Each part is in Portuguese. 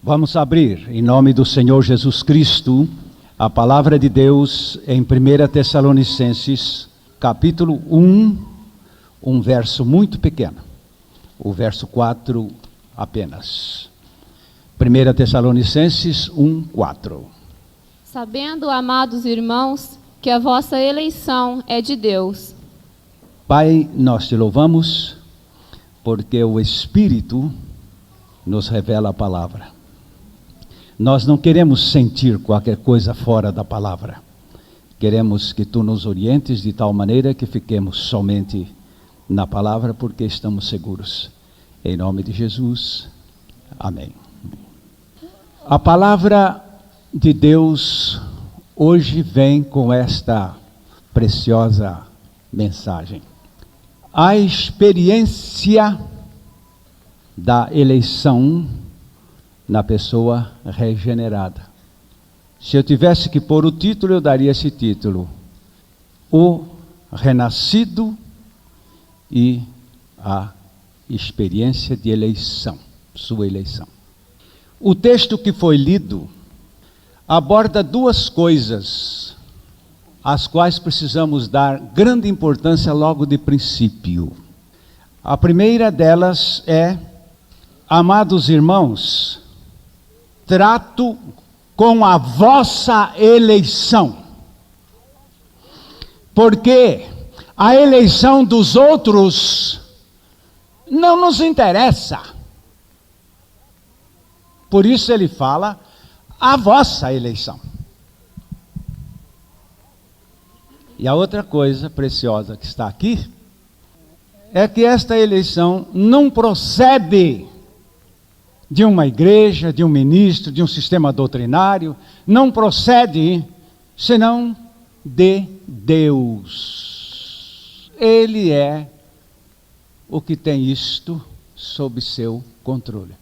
Vamos abrir, em nome do Senhor Jesus Cristo, a palavra de Deus em 1 Tessalonicenses, capítulo 1, um verso muito pequeno, o verso 4 apenas. 1 Tessalonicenses 1, 4. Sabendo, amados irmãos, que a vossa eleição é de Deus. Pai, nós te louvamos, porque o Espírito nos revela a palavra. Nós não queremos sentir qualquer coisa fora da palavra. Queremos que tu nos orientes de tal maneira que fiquemos somente na palavra, porque estamos seguros. Em nome de Jesus, amém. A palavra de Deus hoje vem com esta preciosa mensagem. A experiência da eleição na pessoa regenerada. Se eu tivesse que pôr o título, eu daria esse título: O renascido e a experiência de eleição, sua eleição. O texto que foi lido aborda duas coisas, às quais precisamos dar grande importância logo de princípio. A primeira delas é: amados irmãos, trato com a vossa eleição, porque a eleição dos outros não nos interessa. Por isso ele fala a vossa eleição. E a outra coisa preciosa que está aqui é que esta eleição não procede de uma igreja, de um ministro, de um sistema doutrinário, não procede senão de Deus. Ele é o que tem isto sob seu controle.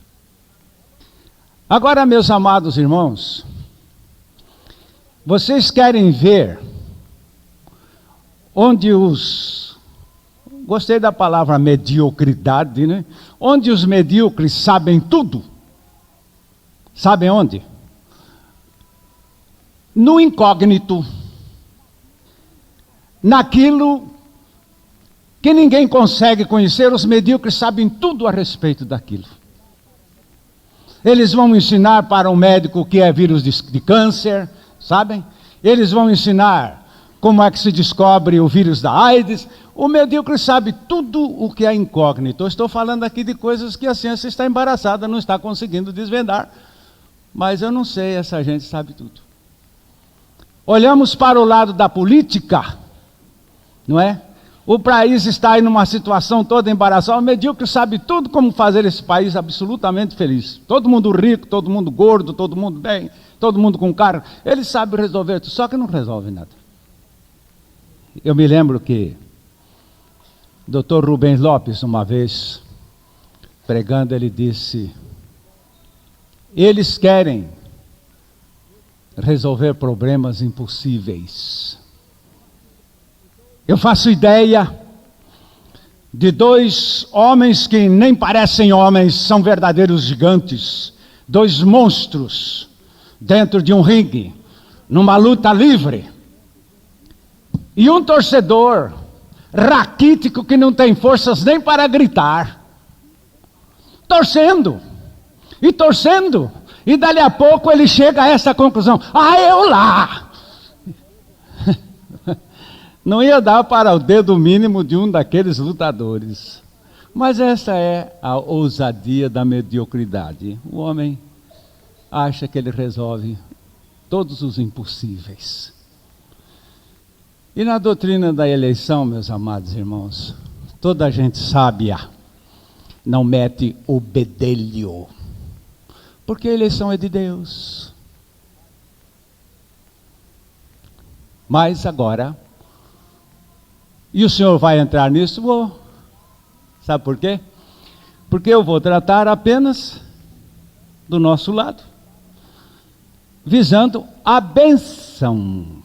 Agora, meus amados irmãos, vocês querem ver onde gostei da palavra mediocridade, né? Onde os medíocres sabem tudo. Sabem onde? No incógnito. Naquilo que ninguém consegue conhecer, os medíocres sabem tudo a respeito daquilo. Eles vão ensinar para um médico o que é vírus de câncer, sabem? Eles vão ensinar como é que se descobre o vírus da AIDS. O medíocre sabe tudo o que é incógnito. Eu estou falando aqui de coisas que a ciência está embaraçada, não está conseguindo desvendar. Mas eu não sei, essa gente sabe tudo. Olhamos para o lado da política, não é? O país está aí numa situação toda embaraçada. O medíocre sabe tudo como fazer esse país absolutamente feliz. Todo mundo rico, todo mundo gordo, todo mundo bem, todo mundo com carro. Ele sabe resolver tudo, só que não resolve nada. Eu me lembro que Dr. Rubens Lopes, uma vez, pregando, ele disse: eles querem resolver problemas impossíveis. Eu faço ideia de dois homens que nem parecem homens, são verdadeiros gigantes, dois monstros dentro de um ringue, numa luta livre. E um torcedor raquítico que não tem forças nem para gritar, torcendo, e dali a pouco ele chega a essa conclusão: eu lá! Não ia dar para o dedo mínimo de um daqueles lutadores. Mas essa é a ousadia da mediocridade. O homem acha que ele resolve todos os impossíveis. E na doutrina da eleição, meus amados irmãos, toda gente sábia não mete o bedelho, porque a eleição é de Deus. Mas agora, e o senhor vai entrar nisso? Vou. Sabe por quê? Porque eu vou tratar apenas do nosso lado, visando a bênção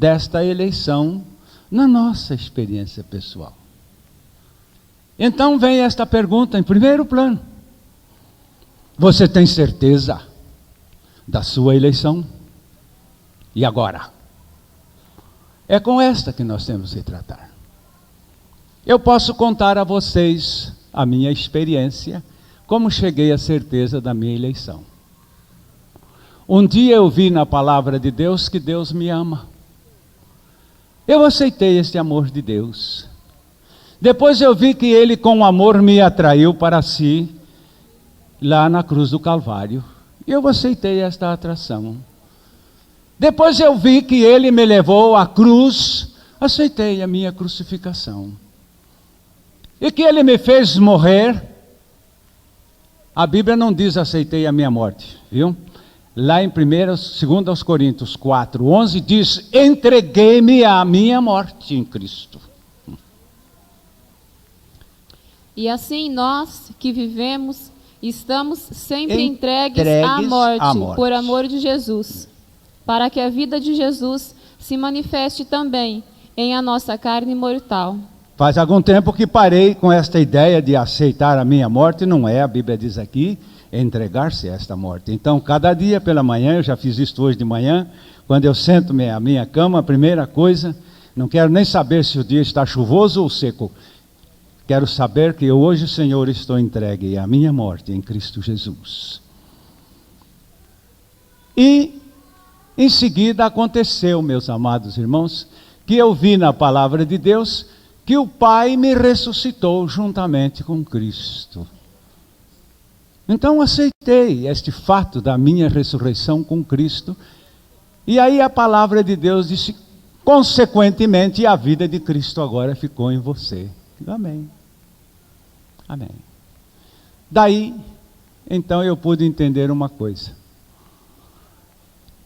desta eleição na nossa experiência pessoal. Então vem esta pergunta em primeiro plano: Você tem certeza da sua eleição? E agora? É com esta que nós temos que tratar. Eu posso contar a vocês a minha experiência, como cheguei à certeza da minha eleição. Um dia eu vi na palavra de Deus que Deus me ama. Eu aceitei este amor de Deus. Depois eu vi que Ele com amor me atraiu para si, lá na cruz do Calvário. Eu aceitei esta atração. Depois eu vi que Ele me levou à cruz, aceitei a minha crucificação. E que Ele me fez morrer. A Bíblia não diz aceitei a minha morte, viu? Lá em 2 Coríntios 4:11 diz, entreguei-me à minha morte em Cristo. E assim nós que vivemos, estamos sempre entregues à à morte, por amor de Jesus, para que a vida de Jesus se manifeste também em a nossa carne mortal. Faz algum tempo que parei com esta ideia de aceitar a minha morte, não é, a Bíblia diz aqui, entregar-se a esta morte. Então, cada dia pela manhã, eu já fiz isso hoje de manhã, quando eu sento-me à minha cama, a primeira coisa, não quero nem saber se o dia está chuvoso ou seco, quero saber que hoje, Senhor, estou entregue à minha morte em Cristo Jesus. E, em seguida, aconteceu, meus amados irmãos, que eu vi na palavra de Deus que o Pai me ressuscitou juntamente com Cristo. Então aceitei este fato da minha ressurreição com Cristo, e aí a palavra de Deus disse, consequentemente, a vida de Cristo agora ficou em você. Amém. Amém. Daí, então eu pude entender uma coisa.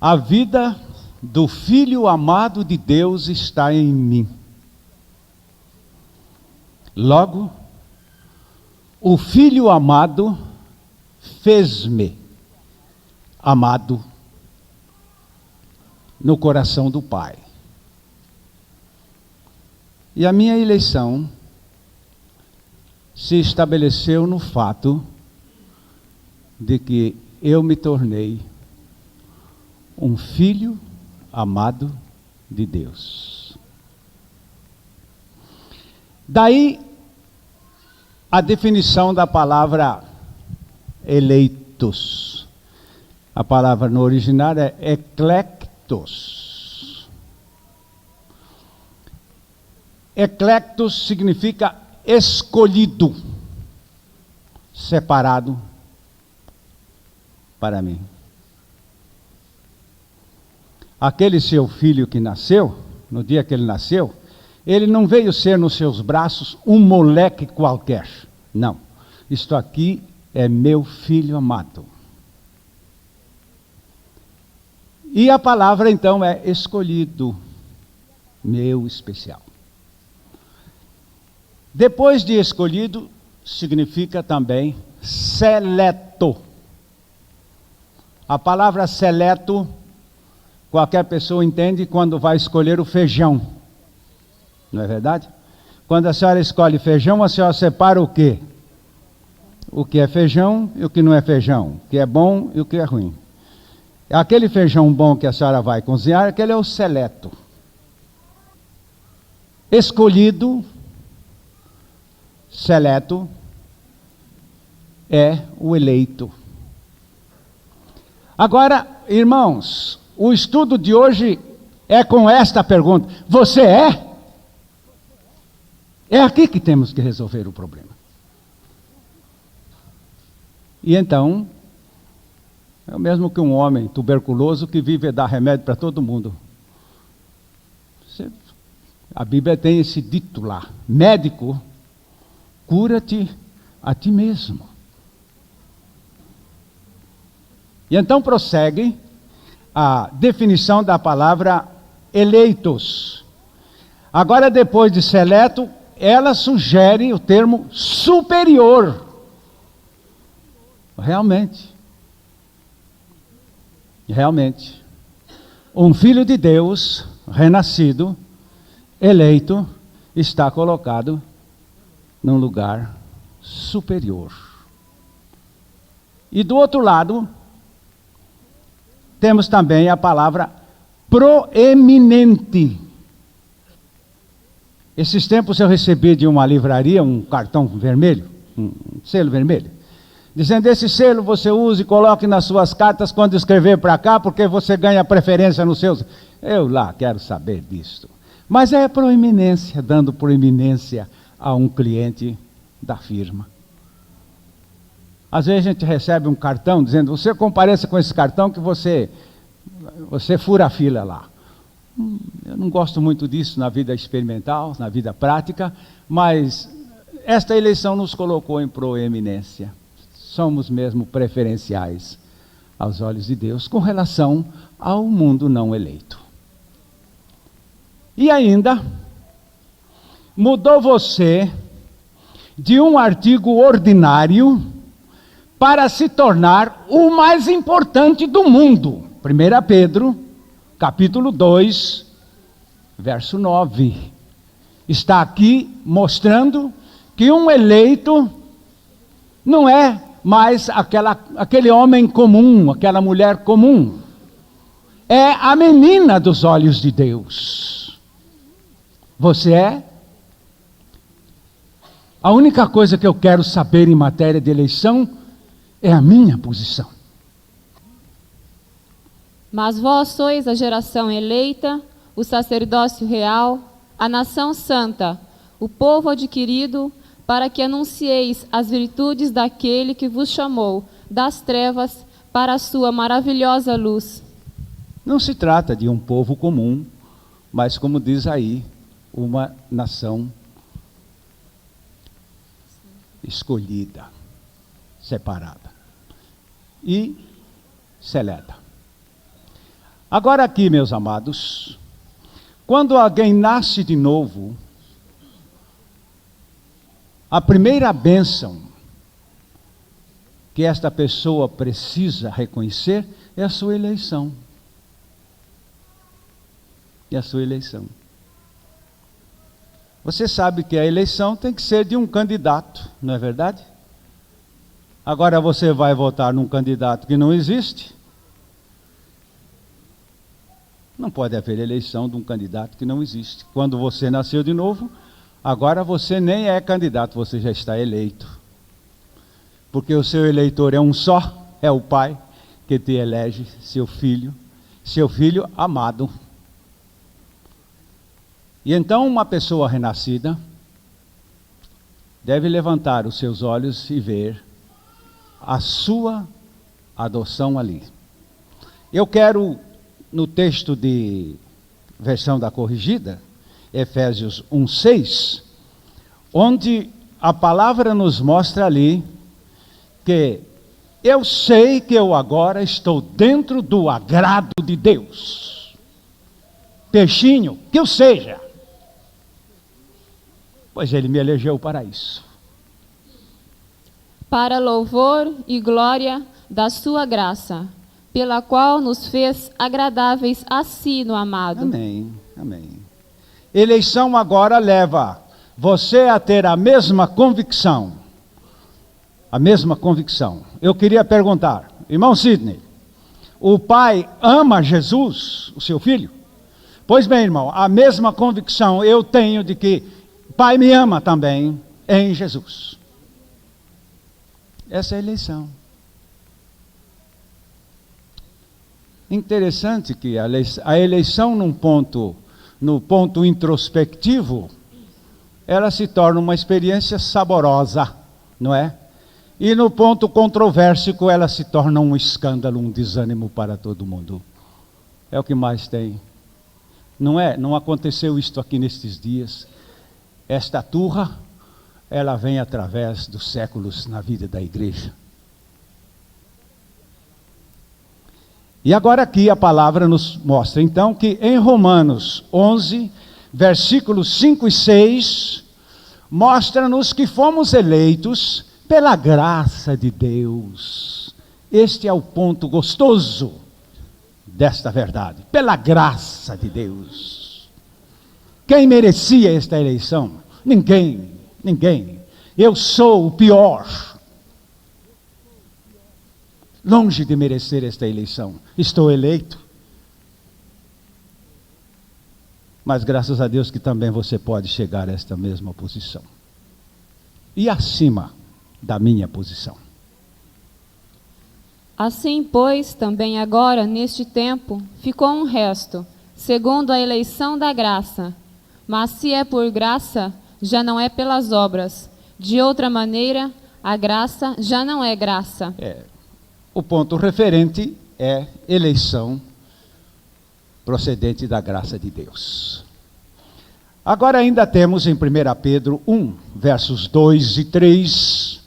A vida do Filho amado de Deus está em mim. Logo, o Filho amado fez-me amado no coração do Pai. E a minha eleição se estabeleceu no fato de que eu me tornei um filho amado de Deus. Daí a definição da palavra eleitos. A palavra no original é eclectos. Eclectos significa escolhido, separado para mim. Aquele seu filho que nasceu, no dia que ele nasceu, ele não veio ser nos seus braços um moleque qualquer. Não. Isto aqui é meu filho amado. E a palavra então é escolhido, meu especial. Depois de escolhido, significa também seleto. A palavra seleto, qualquer pessoa entende quando vai escolher o feijão. Não é verdade? Quando a senhora escolhe feijão, a senhora separa o quê? O que é feijão e o que não é feijão. O que é bom e o que é ruim. Aquele feijão bom que a senhora vai cozinhar, aquele é o seleto. Escolhido, seleto, é o eleito. Agora, irmãos, o estudo de hoje é com esta pergunta: você é? É aqui que temos que resolver o problema. E então, é o mesmo que um homem tuberculoso que vive a dar remédio para todo mundo. A Bíblia tem esse dito lá: médico, cura-te a ti mesmo. E então prossegue a definição da palavra eleitos. Agora, depois de seleto, ela sugere o termo superior. Realmente, um filho de Deus, renascido, eleito, está colocado num lugar superior. E do outro lado, temos também a palavra proeminente. Esses tempos eu recebi de uma livraria um cartão vermelho, um selo vermelho, dizendo: esse selo você use e coloque nas suas cartas quando escrever para cá, porque você ganha preferência nos seus... Eu lá quero saber disso. Mas é proeminência, dando proeminência a um cliente da firma. Às vezes a gente recebe um cartão dizendo: você compareça com esse cartão que você fura a fila lá. Eu não gosto muito disso na vida experimental, na vida prática, mas esta eleição nos colocou em proeminência. Somos mesmo preferenciais aos olhos de Deus com relação ao mundo não eleito. E ainda, mudou você de um artigo ordinário para se tornar o mais importante do mundo. 1 Pedro, capítulo 2, verso 9. Está aqui mostrando que um eleito não é mais aquele homem comum, aquela mulher comum. É a menina dos olhos de Deus. Você é? A única coisa que eu quero saber em matéria de eleição é a minha posição. Mas vós sois a geração eleita, o sacerdócio real, a nação santa, o povo adquirido, para que anuncieis as virtudes daquele que vos chamou das trevas para a sua maravilhosa luz. Não se trata de um povo comum, mas, como diz aí, uma nação escolhida, separada e seleta. Agora aqui, meus amados, quando alguém nasce de novo, a primeira bênção que esta pessoa precisa reconhecer é a sua eleição. É a sua eleição. Você sabe que a eleição tem que ser de um candidato, não é verdade? Agora você vai votar num candidato que não existe? Não pode haver eleição de um candidato que não existe. Quando você nasceu de novo, agora você nem é candidato, você já está eleito. Porque o seu eleitor é um só, é o Pai que te elege, seu filho amado. E então uma pessoa renascida deve levantar os seus olhos e ver a sua adoção ali. Eu quero, no texto de versão da corrigida, Efésios 1:6, onde a palavra nos mostra ali que eu sei que eu agora estou dentro do agrado de Deus. Peixinho, que eu seja. Pois ele me elegeu para isso. Para louvor e glória da sua graça, pela qual nos fez agradáveis a si no amado. Amém, amém. Eleição agora leva você a ter a mesma convicção. A mesma convicção. Eu queria perguntar, irmão Sidney, o pai ama Jesus, o seu filho? Pois bem, irmão, a mesma convicção eu tenho de que o pai me ama também em Jesus. Essa é a eleição. Interessante que a eleição no ponto introspectivo, ela se torna uma experiência saborosa, não é? E no ponto controversico, ela se torna um escândalo, um desânimo para todo mundo. É o que mais tem. Não é? Não aconteceu isto aqui nestes dias. Esta turra, ela vem através dos séculos na vida da igreja. E agora aqui a palavra nos mostra, então, que em Romanos 11, versículos 5 e 6, mostra-nos que fomos eleitos pela graça de Deus. Este é o ponto gostoso desta verdade. Pela graça de Deus. Quem merecia esta eleição? Ninguém. Eu sou o pior. longe de merecer esta eleição. Estou eleito. Mas graças a Deus que também você pode chegar a esta mesma posição. E acima da minha posição. Assim, pois, também agora, neste tempo, ficou um resto, segundo a eleição da graça. Mas se é por graça, já não é pelas obras. De outra maneira, a graça já não é graça. O ponto referente é eleição procedente da graça de Deus. Agora ainda temos em 1 Pedro 1, versos 2 e 3,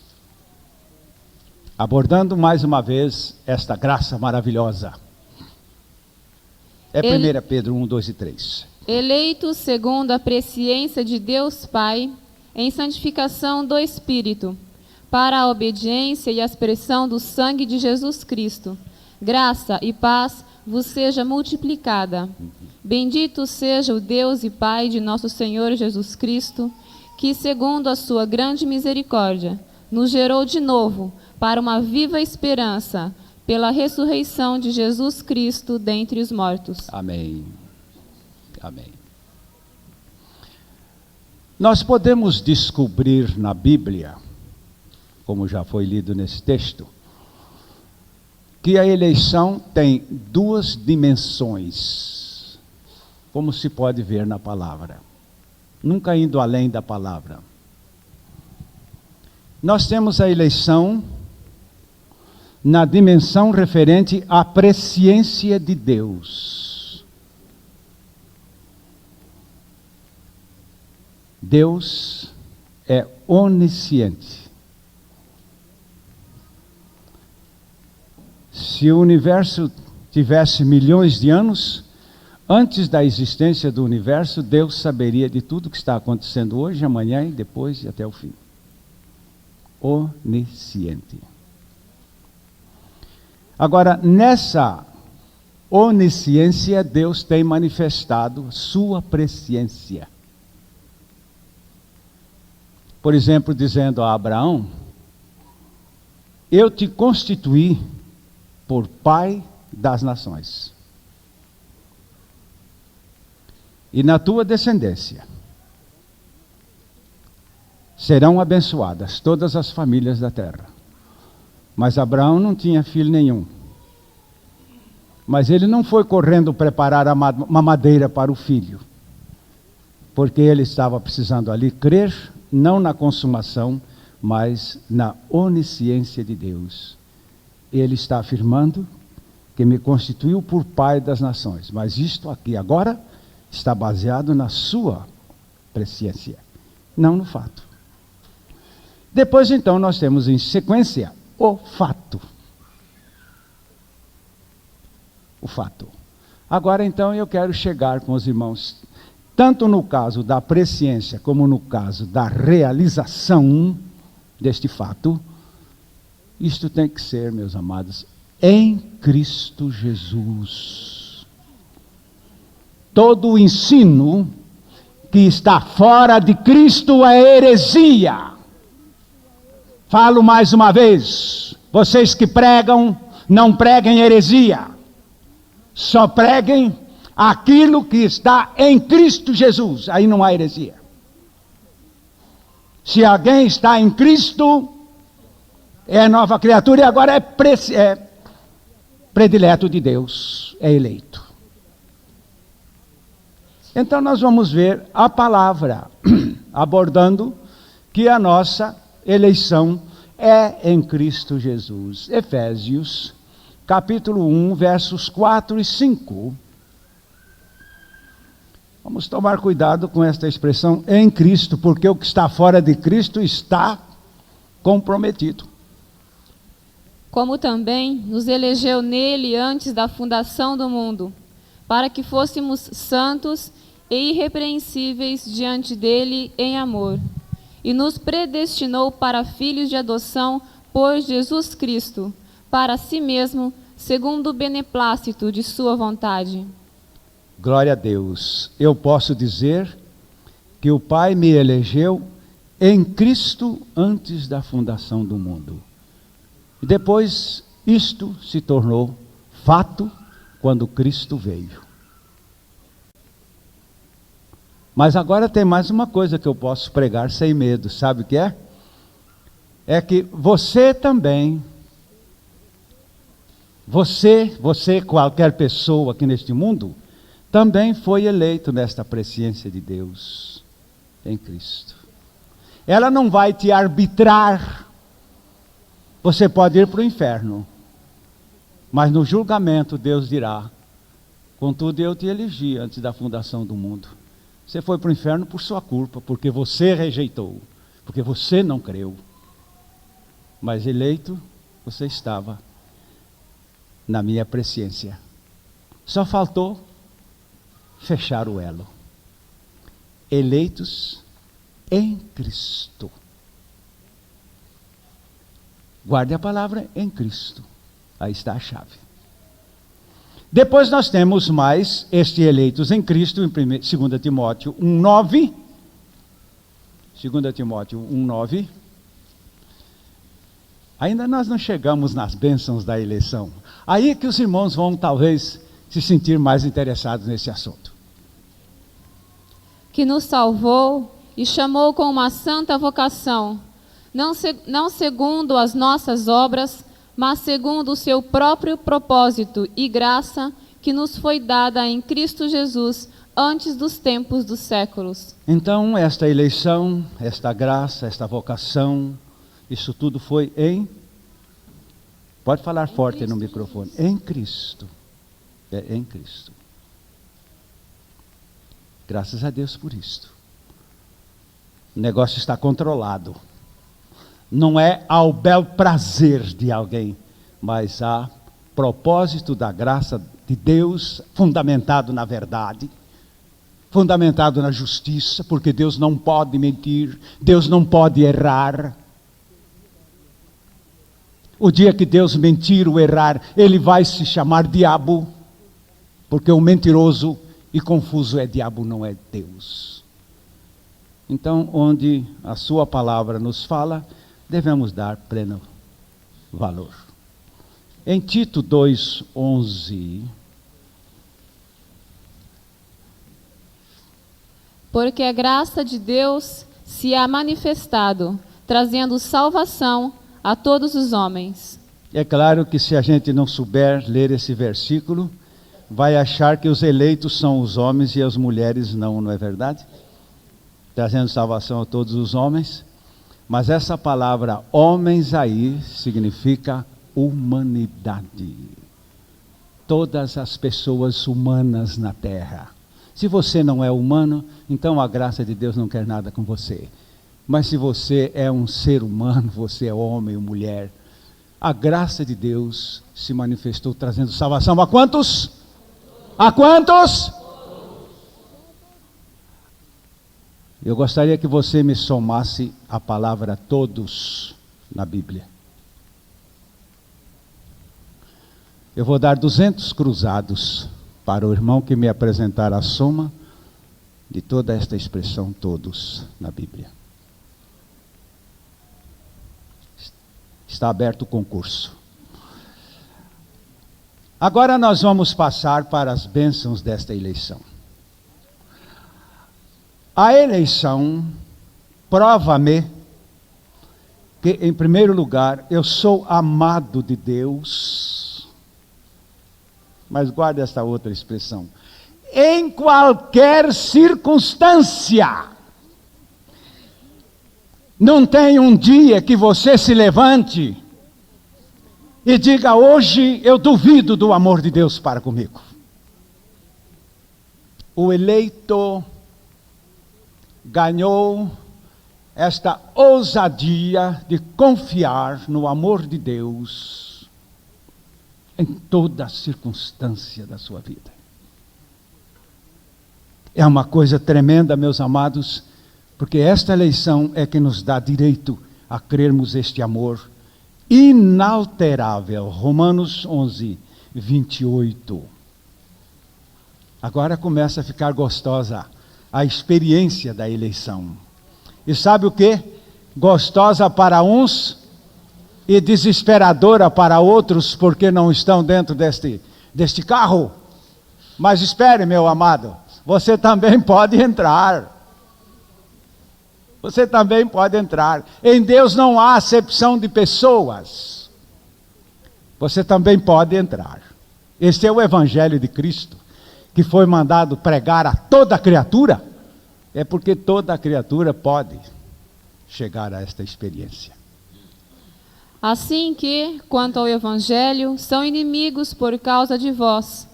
abordando mais uma vez esta graça maravilhosa. É 1 Pedro 1, 2 e 3. Eleitos segundo a presciência de Deus Pai, em santificação do Espírito, para a obediência e a expressão do sangue de Jesus Cristo. Graça e paz vos seja multiplicada. Bendito seja o Deus e Pai de nosso Senhor Jesus Cristo, que, segundo a sua grande misericórdia, nos gerou de novo para uma viva esperança, pela ressurreição de Jesus Cristo dentre os mortos. Amém. Amém. Nós podemos descobrir na Bíblia, como já foi lido nesse texto, que a eleição tem duas dimensões, como se pode ver na palavra, nunca indo além da palavra. Nós temos a eleição na dimensão referente à presciência de Deus. Deus é onisciente. Se o universo tivesse milhões de anos, antes da existência do universo, Deus saberia de tudo que está acontecendo hoje, amanhã e depois e até o fim. Onisciente. Agora, nessa onisciência, Deus tem manifestado sua presciência. Por exemplo, dizendo a Abraão: eu te constituí por pai das nações, e na tua descendência serão abençoadas todas as famílias da terra. Mas Abraão não tinha filho nenhum. Mas ele não foi correndo preparar uma madeira para o filho, porque ele estava precisando ali crer, não na consumação, mas na onisciência de Deus. Ele está afirmando que me constituiu por pai das nações, mas isto aqui agora está baseado na sua presciência, não no fato. Depois então nós temos em sequência o fato. O fato. Agora então eu quero chegar com os irmãos, tanto no caso da presciência como no caso da realização deste fato. Isto tem que ser, meus amados, em Cristo Jesus. Todo o ensino que está fora de Cristo é heresia. Falo mais uma vez, vocês que pregam, não preguem heresia. Só preguem aquilo que está em Cristo Jesus. Aí não há heresia. Se alguém está em Cristo, é nova criatura e agora é predileto de Deus, é eleito. Então nós vamos ver a palavra abordando que a nossa eleição é em Cristo Jesus. Efésios, capítulo 1, versos 4 e 5. Vamos tomar cuidado com esta expressão em Cristo, porque o que está fora de Cristo está comprometido. Como também nos elegeu nele antes da fundação do mundo, para que fôssemos santos e irrepreensíveis diante dele em amor, e nos predestinou para filhos de adoção por Jesus Cristo, para si mesmo, segundo o beneplácito de sua vontade. Glória a Deus. Eu posso dizer que o Pai me elegeu em Cristo antes da fundação do mundo. E depois Isto se tornou fato quando Cristo veio. Mas agora tem mais uma coisa que eu posso pregar sem medo, sabe o que é? É que você também, você, qualquer pessoa aqui neste mundo, também foi eleito nesta presciência de Deus em Cristo. Ela não vai te arbitrar. Você pode ir para o inferno, mas no julgamento Deus dirá: contudo eu te elegi antes da fundação do mundo. Você foi para o inferno por sua culpa, porque você rejeitou, porque você não creu. Mas eleito, você estava na minha presciência. Só faltou fechar o elo. Eleitos em Cristo. Guarde a palavra em Cristo. Aí está a chave. Depois nós temos mais este eleitos em Cristo, em 2 Timóteo 1,9. 2 Timóteo 1,9. Ainda nós não chegamos nas bênçãos da eleição. Aí que os irmãos vão talvez se sentir mais interessados nesse assunto. Que nos salvou e chamou com uma santa vocação, não segundo as nossas obras, mas segundo o seu próprio propósito e graça, que nos foi dada em Cristo Jesus, antes dos tempos dos séculos. Então, esta eleição, esta graça, esta vocação, isso tudo foi pode falar forte no microfone, em Cristo. É em Cristo. Graças a Deus por isto. O negócio está controlado. Não é ao bel prazer de alguém, mas a propósito da graça de Deus, fundamentado na verdade, fundamentado na justiça, porque Deus não pode mentir, Deus não pode errar. O dia que Deus mentir ou errar, ele vai se chamar diabo, porque o mentiroso e confuso é diabo, não é Deus. Então, onde a sua palavra nos fala, devemos dar pleno valor. Em Tito 2:11, porque a graça de Deus se há manifestado, trazendo salvação a todos os homens. É claro que se a gente não souber ler esse versículo, vai achar que os eleitos são os homens e as mulheres não é verdade? Trazendo salvação a todos os homens. Mas essa palavra homens aí significa humanidade. Todas as pessoas humanas na terra. Se você não é humano, então a graça de Deus não quer nada com você. Mas se você é um ser humano, você é homem ou mulher, a graça de Deus se manifestou trazendo salvação a quantos? A quantos? Eu gostaria que você me somasse a palavra todos na Bíblia. Eu vou dar 200 cruzados para o irmão que me apresentar a soma de toda esta expressão todos na Bíblia. Está aberto o concurso. Agora nós vamos passar para as bênçãos desta eleição. A eleição prova-me que, em primeiro lugar, eu sou amado de Deus. Mas guarde esta outra expressão. Em qualquer circunstância. Não tem um dia que você se levante e diga: hoje eu duvido do amor de Deus para comigo. O eleito ganhou esta ousadia de confiar no amor de Deus em toda a circunstância da sua vida. É uma coisa tremenda, meus amados, porque esta eleição é que nos dá direito a crermos este amor inalterável. Romanos 11:28. Agora começa a ficar gostosa a experiência da eleição. E sabe o que? Gostosa para uns e desesperadora para outros porque não estão dentro deste carro. Mas espere, meu amado, você também pode entrar. Você também pode entrar. Em Deus não há acepção de pessoas. Você também pode entrar. Este é o Evangelho de Cristo, que foi mandado pregar a toda criatura. É porque toda criatura pode chegar a esta experiência. Assim que, quanto ao Evangelho, são inimigos por causa de vós,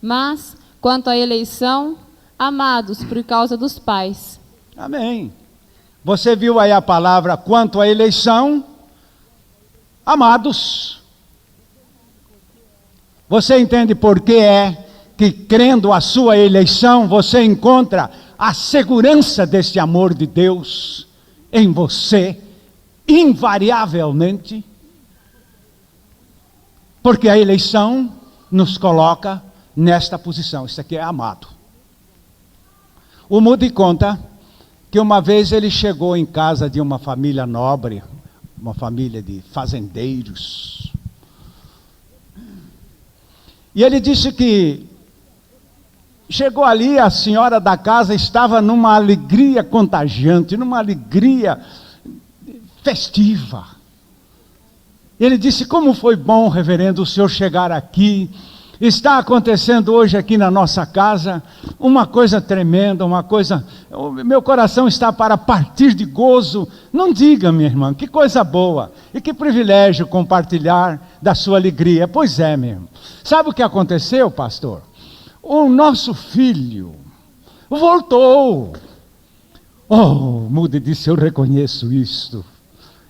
mas, quanto à eleição, amados por causa dos pais. Amém. Você viu aí a palavra quanto à eleição, amados. Você entende por que é que, crendo a sua eleição, você encontra a segurança deste amor de Deus em você, invariavelmente? Porque a eleição nos coloca nesta posição. Isso aqui é amado. O Moody conta que uma vez ele chegou em casa de uma família nobre, uma família de fazendeiros. E ele disse que chegou ali, a senhora da casa estava numa alegria contagiante, numa alegria festiva. Ele disse: como foi bom, reverendo, o senhor chegar aqui. Está acontecendo hoje aqui na nossa casa uma coisa tremenda, uma coisa... Meu coração está para partir de gozo. Não diga, minha irmã, que coisa boa. E que privilégio compartilhar da sua alegria. Pois é, mesmo. Sabe o que aconteceu, pastor? O nosso filho voltou. Oh, Moody disse: eu reconheço isto.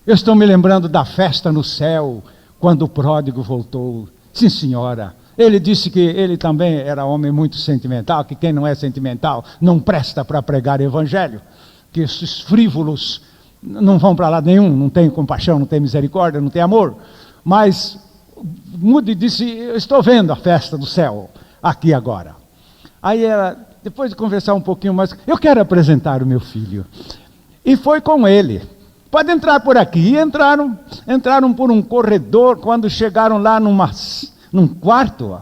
Eu estou me lembrando da festa no céu, quando o pródigo voltou. Sim, senhora. Ele disse que ele também era homem muito sentimental, que quem não é sentimental não presta para pregar o evangelho, que esses frívolos não vão para lado nenhum, não tem compaixão, não tem misericórdia, não tem amor. Mas Moody disse: eu estou vendo a festa do céu aqui agora. Aí ela, depois de conversar um pouquinho mais, eu quero apresentar o meu filho. E foi com ele. Pode entrar por aqui. E entraram por um corredor. Quando chegaram lá num quarto.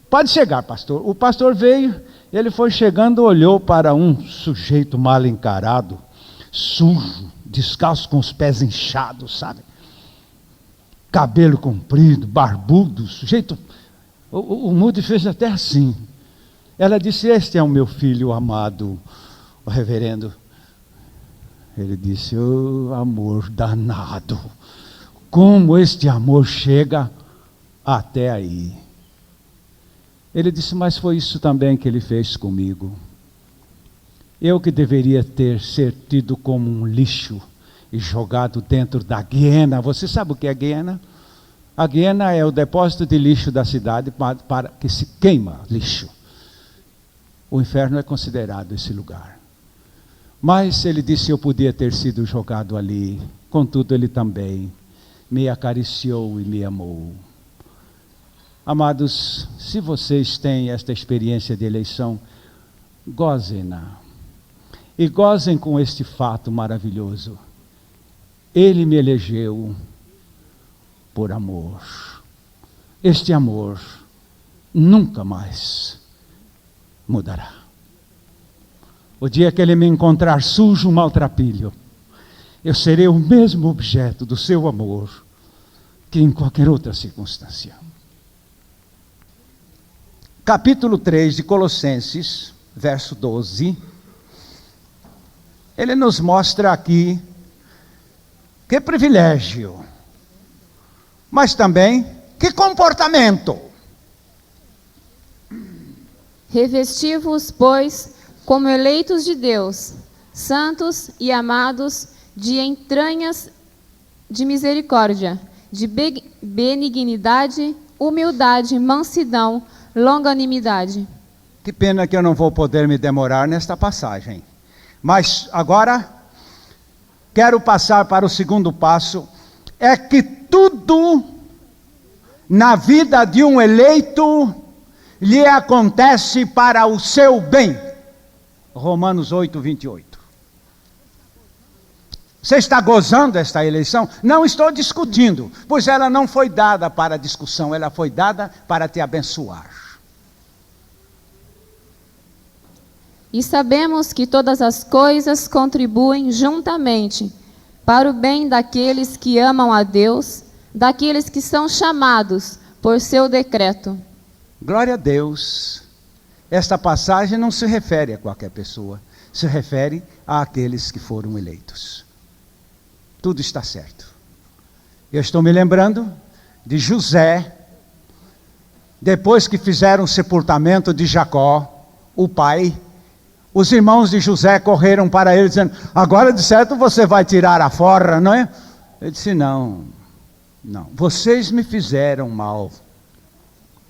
Pode chegar, pastor. O pastor veio, ele foi chegando, olhou para um sujeito mal encarado, sujo, descalço, com os pés inchados, sabe? Cabelo comprido, barbudo, sujeito... O Moody fez até assim. Ela disse: este é o meu filho amado, o reverendo. Ele disse: oh, amor danado. Como este amor chega até aí. Ele disse: mas foi isso também que ele fez comigo. Eu que deveria ser tido como um lixo e jogado dentro da guiena. Você sabe o que é guiena? A guiena é o depósito de lixo da cidade para que se queima lixo. O inferno é considerado esse lugar. Mas ele disse: eu podia ter sido jogado ali. Contudo, ele também me acariciou e me amou. Amados, se vocês têm esta experiência de eleição, gozem-na. E gozem com este fato maravilhoso. Ele me elegeu por amor. Este amor nunca mais mudará. O dia que ele me encontrar sujo, maltrapilho, eu serei o mesmo objeto do seu amor que em qualquer outra circunstância. Capítulo 3 de Colossenses, verso 12. Ele nos mostra aqui que privilégio, mas também que comportamento. Revesti-vos, pois, como eleitos de Deus, santos e amados, de entranhas de misericórdia, de benignidade, humildade, mansidão, longanimidade. Que pena que eu não vou poder me demorar nesta passagem. Mas agora, quero passar para o segundo passo. É que tudo na vida de um eleito lhe acontece para o seu bem. Romanos 8, 28. Você está gozando esta eleição? Não estou discutindo, pois ela não foi dada para discussão, ela foi dada para te abençoar. E sabemos que todas as coisas contribuem juntamente para o bem daqueles que amam a Deus, daqueles que são chamados por seu decreto. Glória a Deus. Esta passagem não se refere a qualquer pessoa, se refere àqueles que foram eleitos. Tudo está certo. Eu estou me lembrando de José, depois que fizeram o sepultamento de Jacó, o pai. Os irmãos de José correram para ele dizendo: agora de certo você vai tirar a forra, não é? Ele disse: não, vocês me fizeram mal.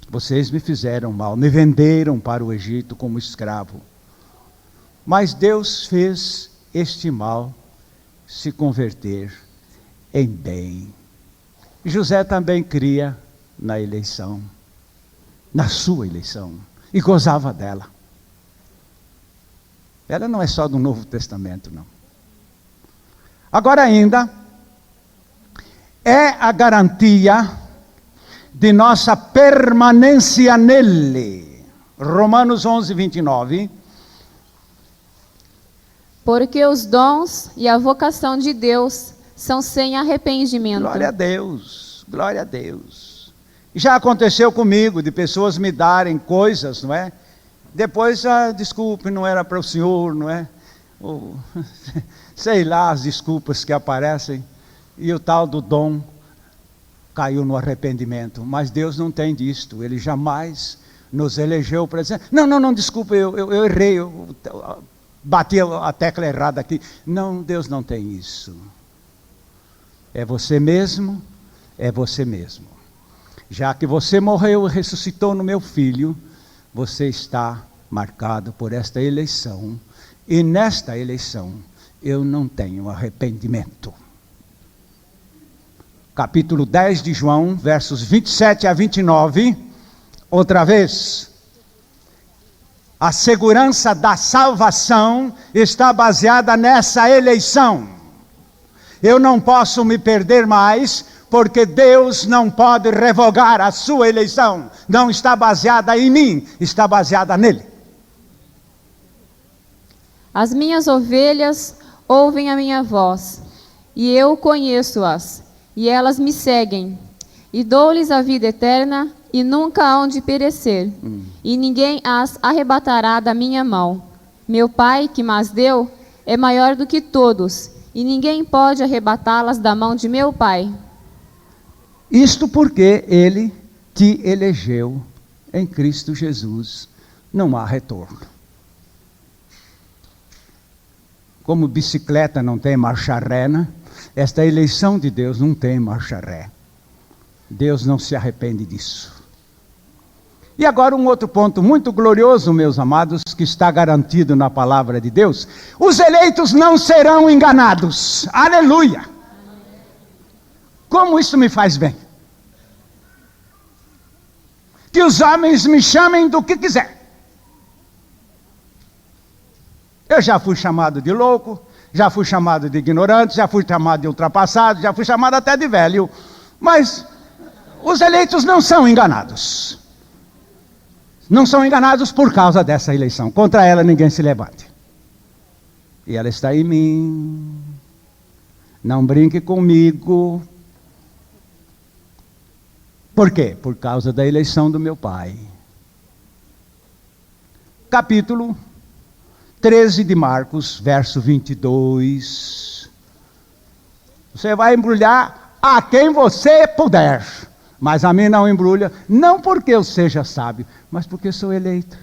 Vocês me fizeram mal, me venderam para o Egito como escravo. Mas Deus fez este mal se converter em bem. José também cria na eleição, na sua eleição, e gozava dela. Ela não é só do Novo Testamento, não. Agora ainda, é a garantia de nossa permanência nele. Romanos 11, 29. Porque os dons e a vocação de Deus são sem arrependimento. Glória a Deus, glória a Deus. Já aconteceu comigo, de pessoas me darem coisas, não é? Depois, desculpe, não era para o senhor, não é? Ou, sei lá, as desculpas que aparecem, e o tal do dom caiu no arrependimento. Mas Deus não tem disto, Ele jamais nos elegeu para dizer: não, desculpa, eu errei, eu bati a tecla errada aqui. Não, Deus não tem isso. É você mesmo, é você mesmo. Já que você morreu e ressuscitou no meu Filho, você está marcado por esta eleição. E nesta eleição, eu não tenho arrependimento. Capítulo 10 de João, versos 27 a 29. Outra vez. A segurança da salvação está baseada nessa eleição. Eu não posso me perder mais, porque Deus não pode revogar a sua eleição. Não está baseada em mim, está baseada nele. As minhas ovelhas ouvem a minha voz, e eu conheço-as, e elas me seguem. E dou-lhes a vida eterna, e nunca hão de perecer, e ninguém as arrebatará da minha mão. Meu Pai, que mas deu, é maior do que todos, e ninguém pode arrebatá-las da mão de meu Pai. Isto porque Ele te elegeu em Cristo Jesus, não há retorno. Como bicicleta não tem marcha ré, né? Esta eleição de Deus não tem marcha ré. Deus não se arrepende disso. E agora um outro ponto muito glorioso, meus amados, que está garantido na palavra de Deus: os eleitos não serão enganados. Aleluia! Como isso me faz bem? Que os homens me chamem do que quiser. Eu já fui chamado de louco, já fui chamado de ignorante, já fui chamado de ultrapassado, já fui chamado até de velho. Mas os eleitos não são enganados. Não são enganados por causa dessa eleição. Contra ela ninguém se levante. E ela está em mim. Não brinque comigo. Por quê? Por causa da eleição do meu Pai. Capítulo 13 de Marcos, verso 22. Você vai embrulhar a quem você puder. Mas a mim não embrulha, não porque eu seja sábio, mas porque sou eleito.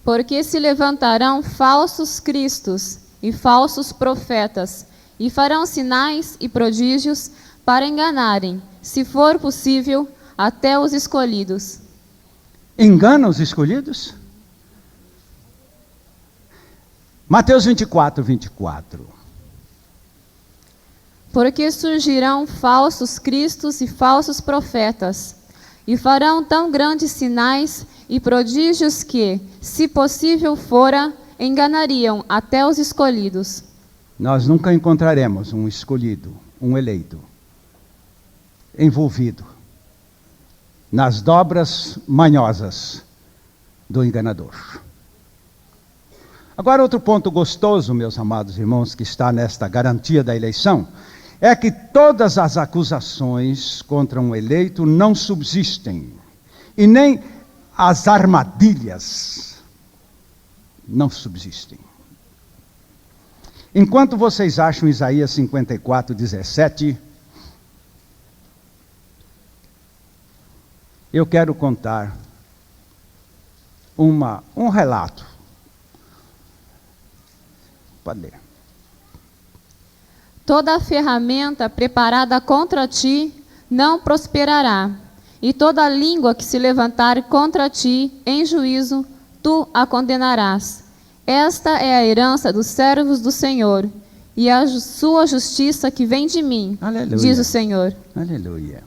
Porque se levantarão falsos cristos e falsos profetas, e farão sinais e prodígios para enganarem, se for possível, até os escolhidos. Engana os escolhidos? Mateus 24, 24. Porque surgirão falsos cristos e falsos profetas, e farão tão grandes sinais e prodígios que, se possível fora, enganariam até os escolhidos. Nós nunca encontraremos um escolhido, um eleito, envolvido nas dobras manhosas do enganador. Agora, outro ponto gostoso, meus amados irmãos, que está nesta garantia da eleição, é que todas as acusações contra um eleito não subsistem, e nem as armadilhas não subsistem. Enquanto vocês acham Isaías 54, 17, eu quero contar um relato. Pode ler. Toda ferramenta preparada contra ti não prosperará, e toda língua que se levantar contra ti em juízo, tu a condenarás. Esta é a herança dos servos do Senhor, e a sua justiça que vem de mim, Aleluia. diz o Senhor. Aleluia.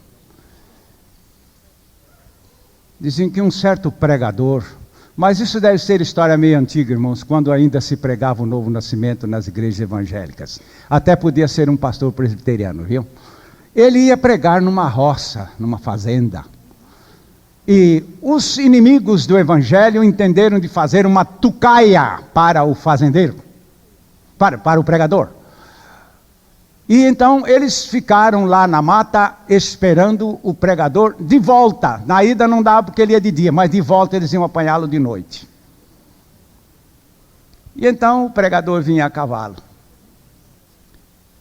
Dizem que um certo pregador, mas isso deve ser história meio antiga, irmãos, quando ainda se pregava o novo nascimento nas igrejas evangélicas. Até podia ser um pastor presbiteriano, viu? Ele ia pregar numa roça, numa fazenda. E os inimigos do evangelho entenderam de fazer uma tucaia para o fazendeiro, para o pregador. E então eles ficaram lá na mata esperando o pregador de volta. Na ida não dava porque ele ia de dia, mas de volta eles iam apanhá-lo de noite. E então o pregador vinha a cavalo.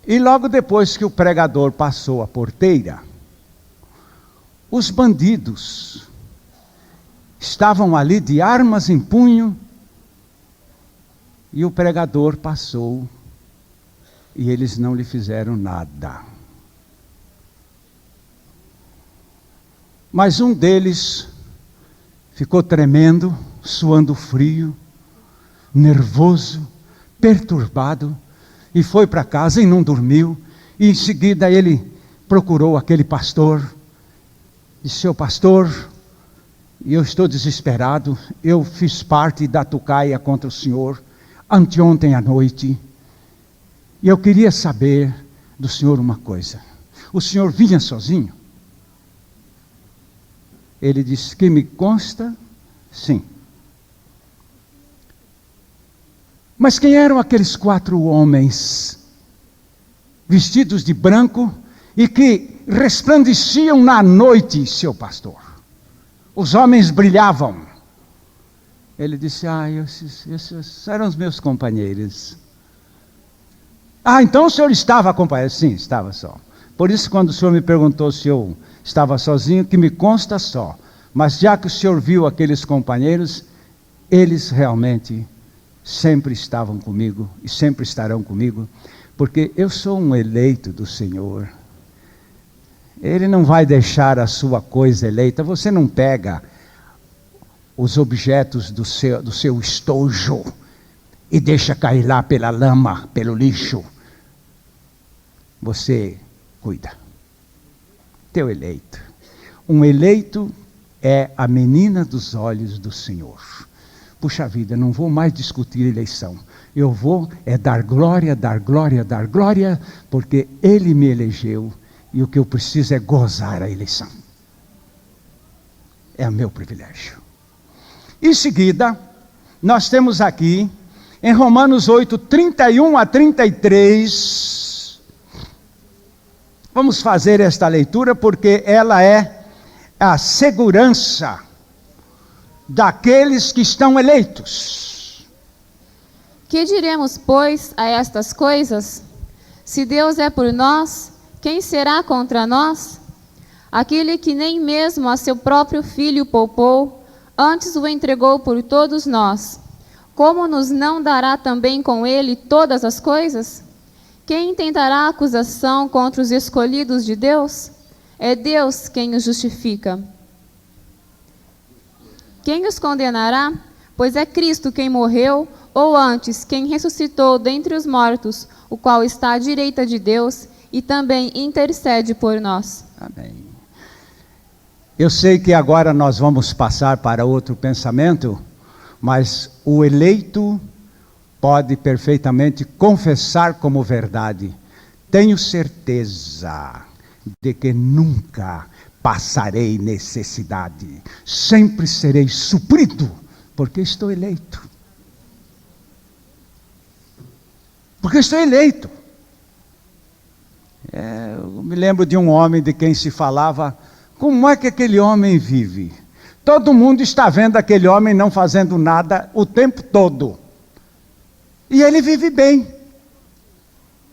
E logo depois que o pregador passou a porteira, os bandidos estavam ali de armas em punho, e o pregador passou, e eles não lhe fizeram nada. Mas um deles ficou tremendo, suando frio, nervoso, perturbado, e foi para casa e não dormiu. E em seguida ele procurou aquele pastor, disse: seu pastor, eu estou desesperado, eu fiz parte da tucaia contra o senhor anteontem à noite, e eu queria saber do senhor uma coisa. O senhor vinha sozinho? Ele disse: que me consta, sim. Mas quem eram aqueles 4 homens vestidos de branco e que resplandeciam na noite, seu pastor? Os homens brilhavam. Ele disse: esses eram os meus companheiros. Então o senhor estava acompanhado? Sim, estava só. Por isso, quando o senhor me perguntou se eu estava sozinho, que me consta só. Mas já que o senhor viu aqueles companheiros, eles realmente sempre estavam comigo e sempre estarão comigo, porque eu sou um eleito do Senhor. Ele não vai deixar a sua coisa eleita. Você não pega os objetos do seu estojo e deixa cair lá pela lama, pelo lixo. Você cuida. Teu eleito. Um eleito é a menina dos olhos do Senhor. Puxa vida, não vou mais discutir eleição. Eu vou dar glória, dar glória, dar glória, porque Ele me elegeu e o que eu preciso é gozar a eleição. É o meu privilégio. Em seguida, nós temos aqui, em Romanos 8, 31 a 33, vamos fazer esta leitura porque ela é a segurança daqueles que estão eleitos. Que diremos, pois, a estas coisas? Se Deus é por nós, quem será contra nós? Aquele que nem mesmo a seu próprio filho poupou, antes o entregou por todos nós, como nos não dará também com ele todas as coisas? Quem intentará acusação contra os escolhidos de Deus? É Deus quem os justifica. Quem os condenará? Pois é Cristo quem morreu, ou antes, quem ressuscitou dentre os mortos, o qual está à direita de Deus e também intercede por nós. Amém. Eu sei que agora nós vamos passar para outro pensamento, mas o eleito pode perfeitamente confessar como verdade: tenho certeza de que nunca passarei necessidade, sempre serei suprido, porque estou eleito. Porque estou eleito. Eu me lembro de um homem de quem se falava: como é que aquele homem vive? Todo mundo está vendo aquele homem não fazendo nada o tempo todo. E ele vive bem.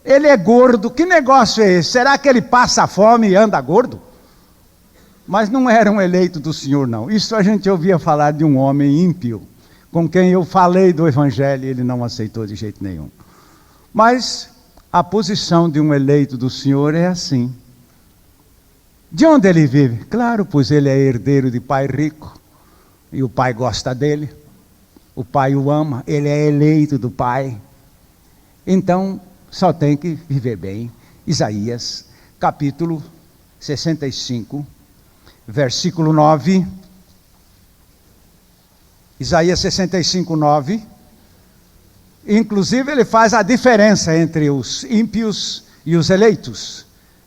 Ele é gordo, que negócio é esse? Será que ele passa fome e anda gordo? Mas não era um eleito do Senhor, não. Isso a gente ouvia falar de um homem ímpio, com quem eu falei do Evangelho e ele não aceitou de jeito nenhum. Mas a posição de um eleito do Senhor é assim. De onde ele vive? Claro, pois ele é herdeiro de pai rico, e o pai gosta dele, o pai o ama, ele é eleito do pai. Então, só tem que viver bem. Isaías, capítulo 65, versículo 9. Isaías 65, 9. Inclusive, ele faz a diferença entre os ímpios e os eleitos,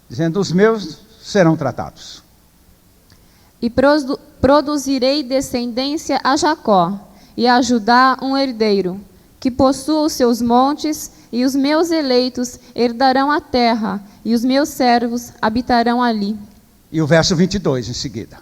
dizendo: os meus serão tratados. E produzirei descendência a Jacó, e a Judá um herdeiro, que possua os seus montes, e os meus eleitos herdarão a terra, e os meus servos habitarão ali. E o verso 22 em seguida.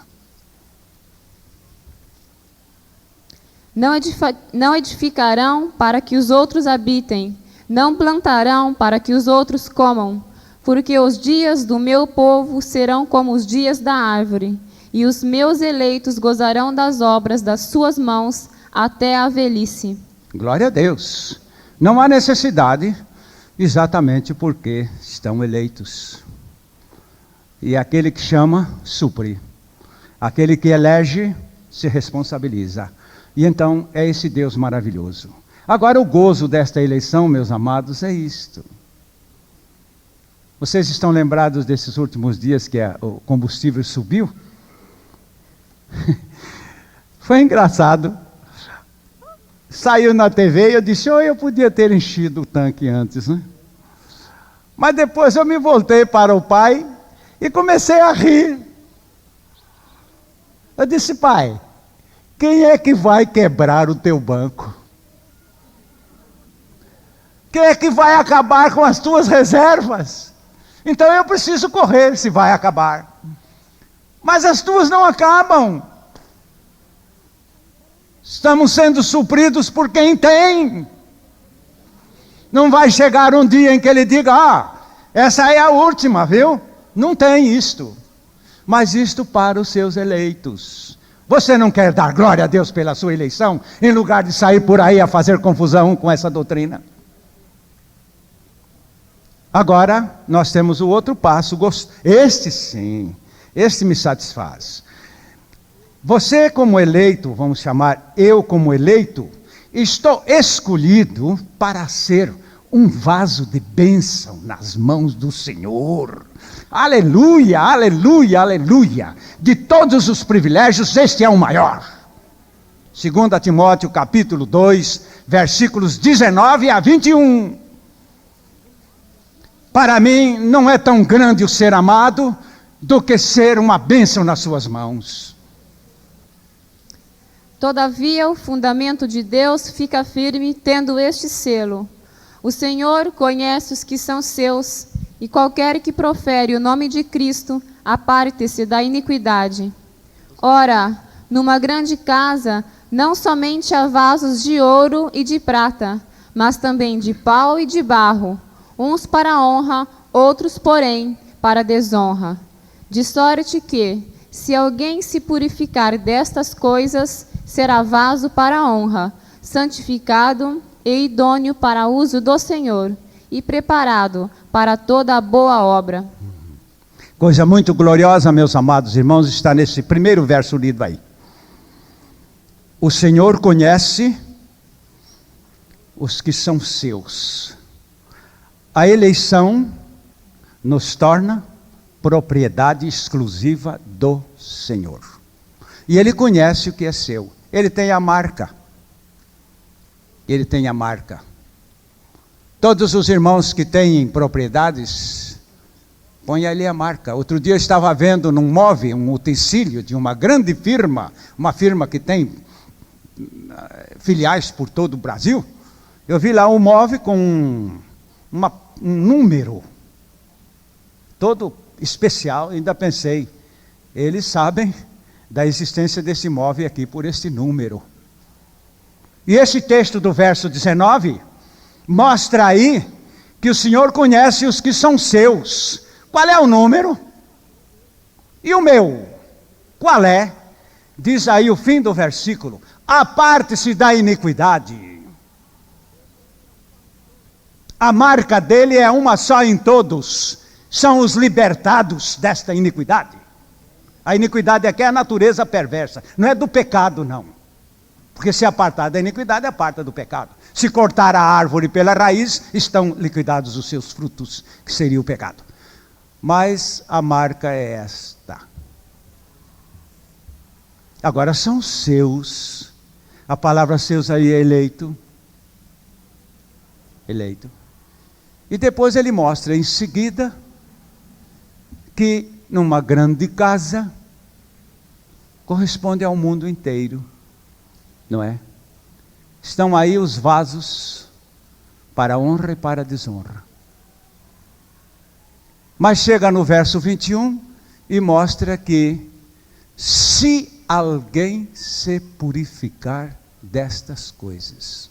Não edificarão para que os outros habitem, não plantarão para que os outros comam, porque os dias do meu povo serão como os dias da árvore, e os meus eleitos gozarão das obras das suas mãos até a velhice. Glória a Deus. Não há necessidade, exatamente porque estão eleitos. E aquele que chama, supre. Aquele que elege, se responsabiliza. E então é esse Deus maravilhoso. Agora o gozo desta eleição, meus amados, é isto. Vocês estão lembrados desses últimos dias que o combustível subiu? Foi engraçado. Saiu na TV e eu disse: eu podia ter enchido o tanque antes, né? Mas depois eu me voltei para o pai e comecei a rir. Eu disse: pai, quem é que vai quebrar o teu banco? Quem é que vai acabar com as tuas reservas? Então eu preciso correr se vai acabar. Mas as tuas não acabam. Estamos sendo supridos por quem tem. Não vai chegar um dia em que ele diga: essa é a última, viu? Não tem isto. Mas isto para os seus eleitos. Você não quer dar glória a Deus pela sua eleição, em lugar de sair por aí a fazer confusão com essa doutrina? Agora, nós temos o outro passo. Este sim, este me satisfaz. Você como eleito, vamos chamar eu como eleito, estou escolhido para ser um vaso de bênção nas mãos do Senhor. Aleluia, aleluia, aleluia. De todos os privilégios, este é o maior. 2 Timóteo capítulo 2, versículos 19 a 21. Para mim, não é tão grande o ser amado, do que ser uma bênção nas suas mãos. Todavia, o fundamento de Deus fica firme, tendo este selo: o Senhor conhece os que são seus, e qualquer que profere o nome de Cristo, aparte-se da iniquidade. Ora, numa grande casa, não somente há vasos de ouro e de prata, mas também de pau e de barro, uns para honra, outros, porém, para desonra. De sorte que, se alguém se purificar destas coisas, será vaso para honra, santificado e idôneo para uso do Senhor, e preparado para toda a boa obra. Coisa muito gloriosa, meus amados irmãos, está nesse primeiro verso lido aí. O Senhor conhece os que são seus. A eleição nos torna propriedade exclusiva do Senhor. E Ele conhece o que é seu. Ele tem a marca. Ele tem a marca. Todos os irmãos que têm propriedades, põe ali a marca. Outro dia eu estava vendo num móvel, um utensílio de uma grande firma, uma firma que tem filiais por todo o Brasil. Eu vi lá um móvel com um número todo especial. Ainda pensei, eles sabem da existência desse móvel aqui por esse número. E esse texto do verso 19 mostra aí que o Senhor conhece os que são seus. Qual é o número? E o meu? Qual é? Diz aí o fim do versículo: aparte-se da iniquidade. A marca dele é uma só em todos, são os libertados desta iniquidade. A iniquidade aqui é a natureza perversa, não é do pecado não. Porque se apartar da iniquidade, aparta do pecado. Se cortar a árvore pela raiz, estão liquidados os seus frutos, que seria o pecado. Mas a marca é esta. Agora são seus. A palavra seus aí é eleito. Eleito. E depois ele mostra em seguida que numa grande casa corresponde ao mundo inteiro, não é? Estão aí os vasos para a honra e para a desonra. Mas chega no verso 21 e mostra que se alguém se purificar destas coisas,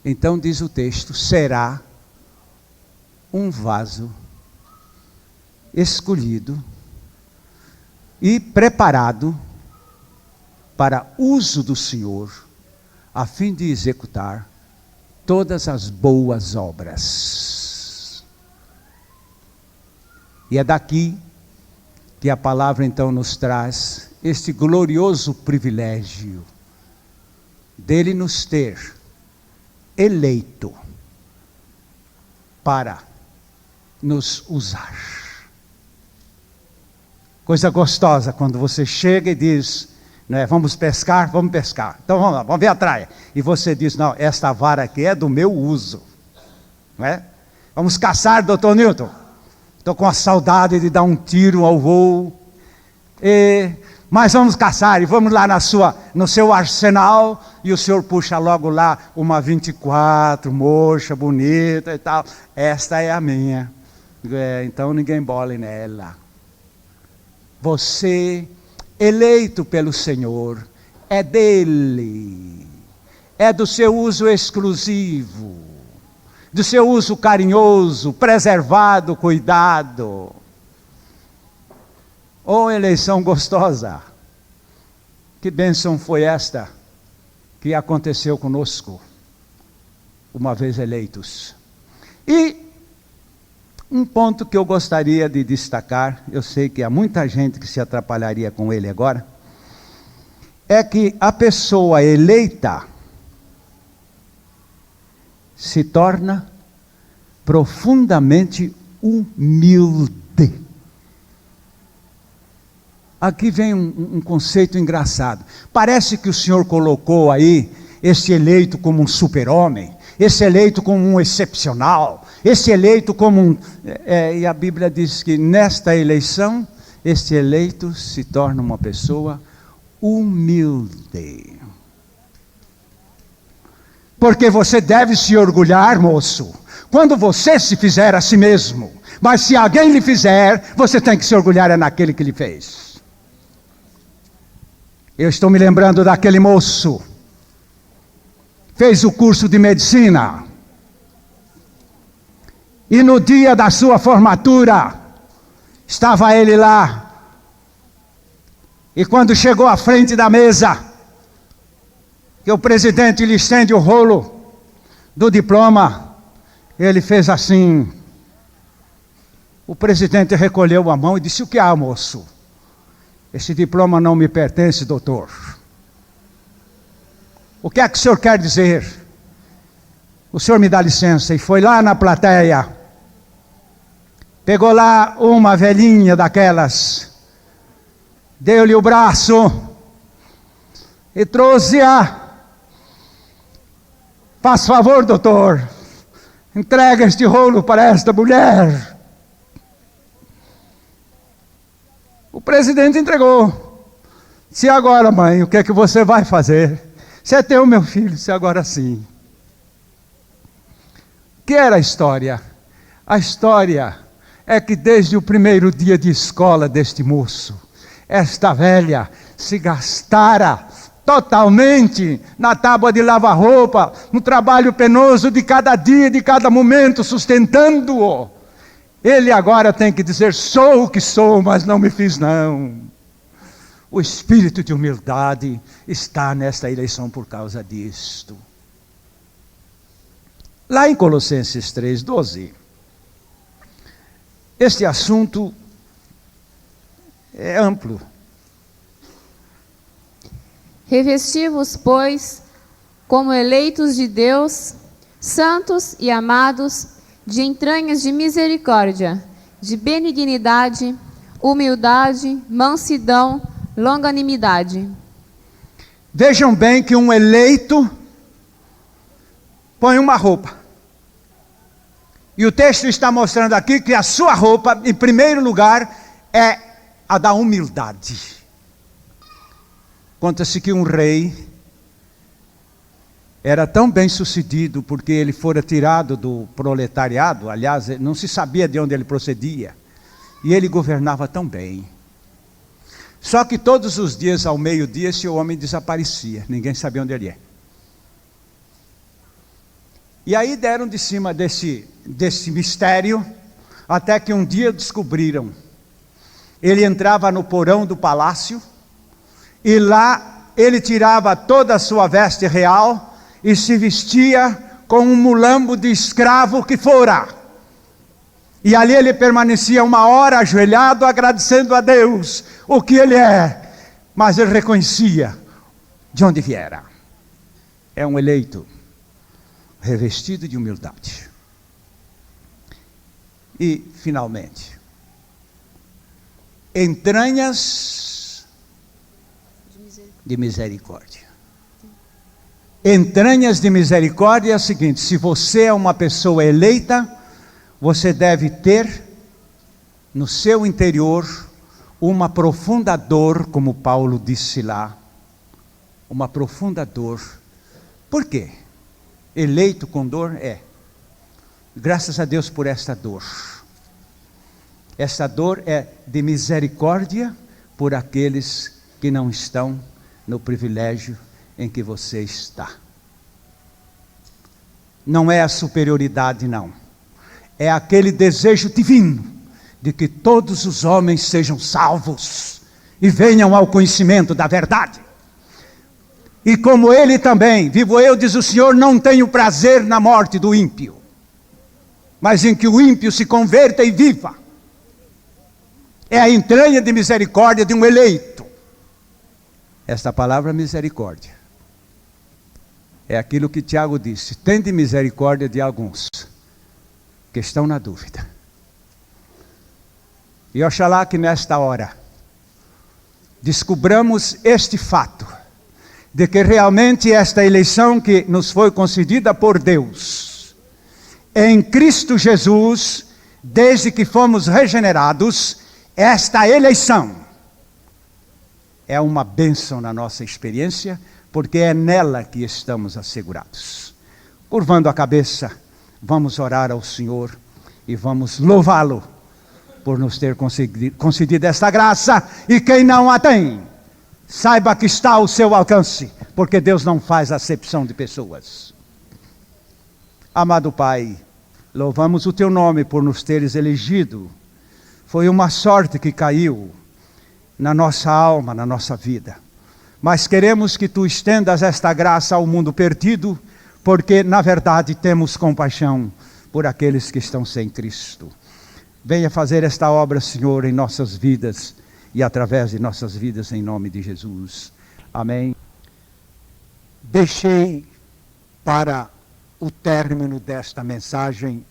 então diz o texto, será um vaso escolhido e preparado para uso do Senhor, a fim de executar todas as boas obras. E é daqui que a palavra então nos traz este glorioso privilégio dele nos ter eleito para nos usar. Coisa gostosa quando você chega e diz, né, vamos pescar, vamos pescar. Então vamos lá, vamos ver a traia. E você diz, não, esta vara aqui é do meu uso. Não é? Vamos caçar, doutor Newton. Estou com a saudade de dar um tiro ao voo. Mas vamos caçar e vamos lá no seu arsenal. E o senhor puxa logo lá uma 24, moxa, bonita e tal. Esta é a minha. Então ninguém bole nela. Você, eleito pelo Senhor, é dele. É do seu uso exclusivo. Do seu uso carinhoso, preservado, cuidado. Oh, eleição gostosa! Que bênção foi esta que aconteceu conosco, uma vez eleitos. E um ponto que eu gostaria de destacar, eu sei que há muita gente que se atrapalharia com ele agora, é que a pessoa eleita se torna profundamente humilde. Aqui vem um conceito engraçado. Parece que o Senhor colocou aí esse eleito como um super-homem, esse eleito como um excepcional, esse eleito como um... e a Bíblia diz que nesta eleição, este eleito se torna uma pessoa humilde. Porque você deve se orgulhar, moço, quando você se fizer a si mesmo. Mas se alguém lhe fizer, você tem que se orgulhar naquele que lhe fez. Eu estou me lembrando daquele moço, fez o curso de medicina, e no dia da sua formatura, estava ele lá, e quando chegou à frente da mesa, que o presidente lhe estende o rolo do diploma, ele fez assim, o presidente recolheu a mão e disse, o que há, moço? Esse diploma não me pertence, doutor. O que é que o senhor quer dizer? O senhor me dá licença. E foi lá na plateia, pegou lá uma velhinha daquelas, deu-lhe o braço e trouxe-a Faz favor, doutor, entrega este rolo para esta mulher. O presidente entregou. Se agora, mãe, o que é que você vai fazer? Você tem o meu filho, se agora sim. O que era a história? A história é que desde o primeiro dia de escola deste moço, esta velha se gastara totalmente na tábua de lavar roupa, no trabalho penoso de cada dia, de cada momento, sustentando-o. Ele agora tem que dizer, sou o que sou, mas não me fiz não. O espírito de humildade está nesta eleição por causa disto. Lá em Colossenses 3:12, este assunto é amplo. Revesti-vos, pois, como eleitos de Deus, santos e amados, de entranhas de misericórdia, de benignidade, humildade, mansidão, longanimidade. Vejam bem que um eleito põe uma roupa. E o texto está mostrando aqui que a sua roupa, em primeiro lugar, é a da humildade. Conta-se que um rei era tão bem sucedido porque ele fora tirado do proletariado, aliás, não se sabia de onde ele procedia, e ele governava tão bem. Só que todos os dias, ao meio-dia, esse homem desaparecia, ninguém sabia onde ele é. E aí deram de cima desse mistério, até que um dia descobriram. Ele entrava no porão do palácio, e lá ele tirava toda a sua veste real, e se vestia com um mulambo de escravo que fora. E ali ele permanecia 1 hora ajoelhado, agradecendo a Deus o que ele é. Mas ele reconhecia de onde viera. É um eleito revestido de humildade. E, finalmente, entranhas de misericórdia. Entranhas de misericórdia é o seguinte: se você é uma pessoa eleita, você deve ter no seu interior uma profunda dor, como Paulo disse lá, uma profunda dor. Por quê? Eleito com dor é. Graças a Deus por esta dor. Esta dor é de misericórdia por aqueles que não estão no privilégio em que você está. Não é a superioridade, não. É aquele desejo divino de que todos os homens sejam salvos e venham ao conhecimento da verdade. E como ele também, vivo eu, diz o Senhor, não tenho prazer na morte do ímpio, mas em que o ímpio se converta e viva. É a entranha de misericórdia de um eleito. Esta palavra misericórdia é aquilo que Tiago disse: tende misericórdia de alguns que estão na dúvida. E oxalá que nesta hora descubramos este fato, de que realmente esta eleição que nos foi concedida por Deus, em Cristo Jesus, desde que fomos regenerados, esta eleição é uma bênção na nossa experiência, porque é nela que estamos assegurados. Curvando a cabeça, vamos orar ao Senhor e vamos louvá-lo por nos ter concedido esta graça, e quem não a tem, saiba que está ao seu alcance, porque Deus não faz acepção de pessoas. Amado Pai, louvamos o Teu nome por nos teres elegido. Foi uma sorte que caiu na nossa alma, na nossa vida. Mas queremos que Tu estendas esta graça ao mundo perdido, porque na verdade temos compaixão por aqueles que estão sem Cristo. Venha fazer esta obra, Senhor, em nossas vidas e através de nossas vidas, em nome de Jesus. Amém. Deixei para o término desta mensagem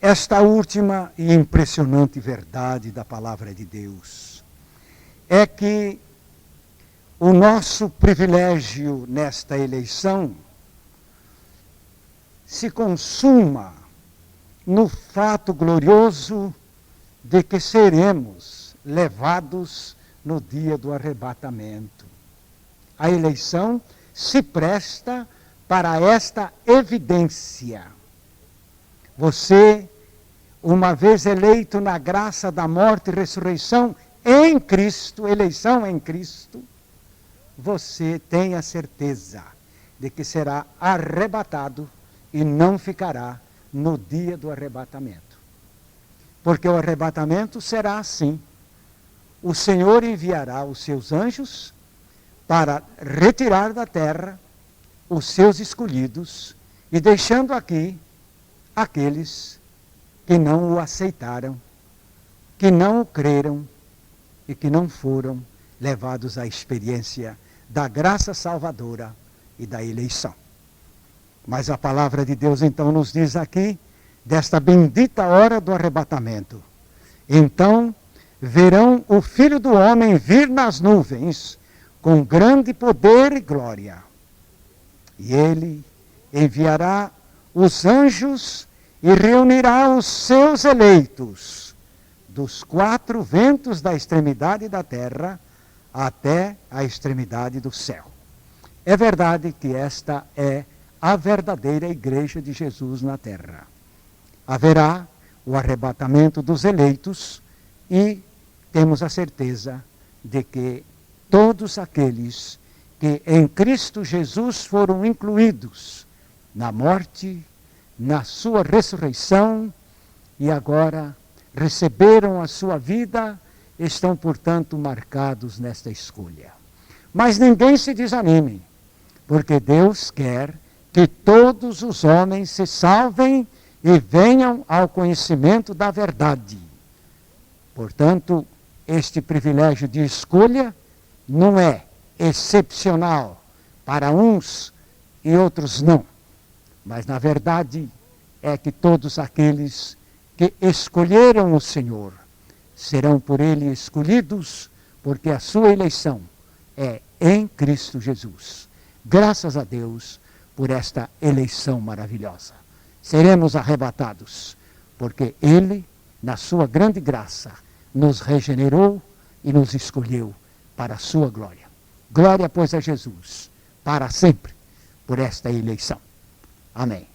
esta última e impressionante verdade da palavra de Deus. É que o nosso privilégio nesta eleição se consuma no fato glorioso de que seremos levados no dia do arrebatamento. A eleição se presta para esta evidência. Você, uma vez eleito na graça da morte e ressurreição em Cristo, eleição em Cristo, você tem a certeza de que será arrebatado e não ficará no dia do arrebatamento. Porque o arrebatamento será assim. O Senhor enviará os seus anjos para retirar da terra os seus escolhidos e deixando aqui aqueles que não o aceitaram, que não o creram e que não foram levados à experiência da graça salvadora e da eleição. Mas a palavra de Deus então nos diz aqui, desta bendita hora do arrebatamento. Então verão o Filho do Homem vir nas nuvens com grande poder e glória. E ele enviará os anjos e reunirá os seus eleitos dos 4 ventos da extremidade da terra até a extremidade do céu. É verdade que esta é a verdadeira igreja de Jesus na terra. Haverá o arrebatamento dos eleitos e temos a certeza de que todos aqueles que em Cristo Jesus foram incluídos na morte, na sua ressurreição e agora receberam a sua vida, estão, portanto, marcados nesta escolha. Mas ninguém se desanime, porque Deus quer que todos os homens se salvem e venham ao conhecimento da verdade. Portanto, este privilégio de escolha não é excepcional para uns e outros não. Mas, na verdade, é que todos aqueles que escolheram o Senhor serão por Ele escolhidos, porque a sua eleição é em Cristo Jesus. Graças a Deus por esta eleição maravilhosa. Seremos arrebatados, porque Ele, na sua grande graça, nos regenerou e nos escolheu para a sua glória. Glória, pois, a Jesus, para sempre, por esta eleição. Amém.